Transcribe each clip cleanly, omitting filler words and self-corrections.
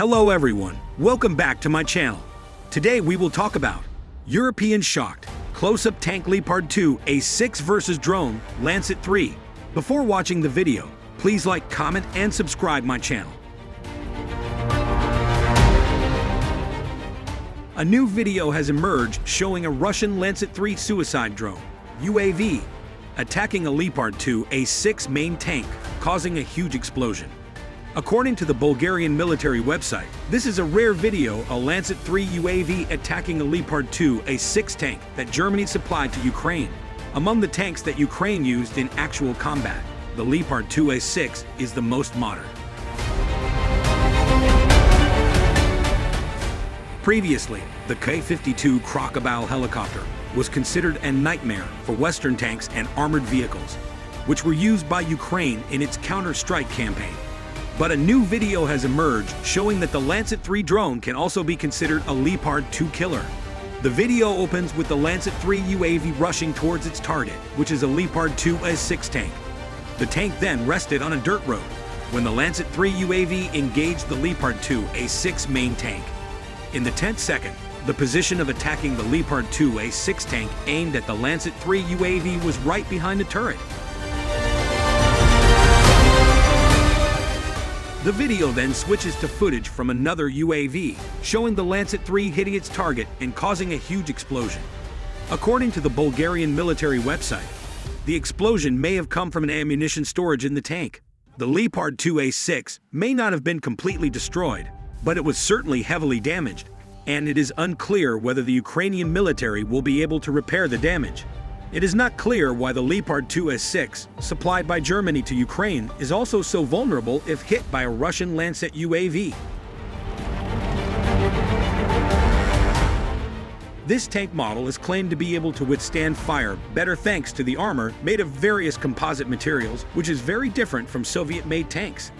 Hello everyone, welcome back to my channel. Today we will talk about European shocked, close-up tank Leopard 2A6 versus drone Lancet-3. Before watching the video, please like, comment and subscribe my channel. A new video has emerged showing a Russian Lancet-3 suicide drone, UAV, attacking a Leopard 2A6 main tank, causing a huge explosion. According to the Bulgarian military website, this is a rare video, a Lancet-3 UAV attacking a Leopard 2A6 tank that Germany supplied to Ukraine. Among the tanks that Ukraine used in actual combat, the Leopard 2A6 is the most modern. Previously, the K-52 Crocodile helicopter was considered a nightmare for Western tanks and armored vehicles, which were used by Ukraine in its counter-strike campaign. But a new video has emerged showing that the Lancet-3 drone can also be considered a Leopard 2 killer. The video opens with the Lancet-3 UAV rushing towards its target, which is a Leopard 2A6 tank. The tank then rested on a dirt road when the Lancet-3 UAV engaged the Leopard 2A6 main tank. In the 10th second, the position of attacking the Leopard 2A6 tank aimed at the Lancet-3 UAV was right behind the turret. The video then switches to footage from another UAV, showing the Lancet-3 hitting its target and causing a huge explosion. According to the Bulgarian military website, the explosion may have come from an ammunition storage in the tank. The Leopard 2A6 may not have been completely destroyed, but it was certainly heavily damaged, and it is unclear whether the Ukrainian military will be able to repair the damage. It is not clear why the Leopard 2A6, supplied by Germany to Ukraine, is also so vulnerable if hit by a Russian Lancet UAV. This tank model is claimed to be able to withstand fire better thanks to the armor made of various composite materials, which is very different from Soviet-made tanks.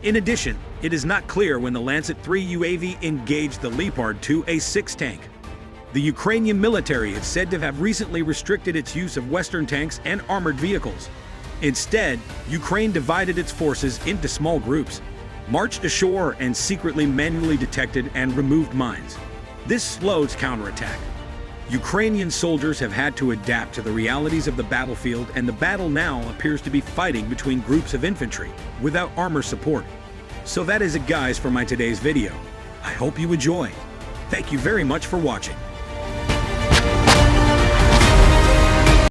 In addition, it is not clear when the Lancet-3 UAV engaged the Leopard 2A6 tank. The Ukrainian military is said to have recently restricted its use of Western tanks and armored vehicles. Instead, Ukraine divided its forces into small groups, marched ashore and secretly manually detected and removed mines. This slows counterattack. Ukrainian soldiers have had to adapt to the realities of the battlefield, and the battle now appears to be fighting between groups of infantry without armor support. So that is it guys for my today's video. I hope you enjoy. Thank you very much for watching.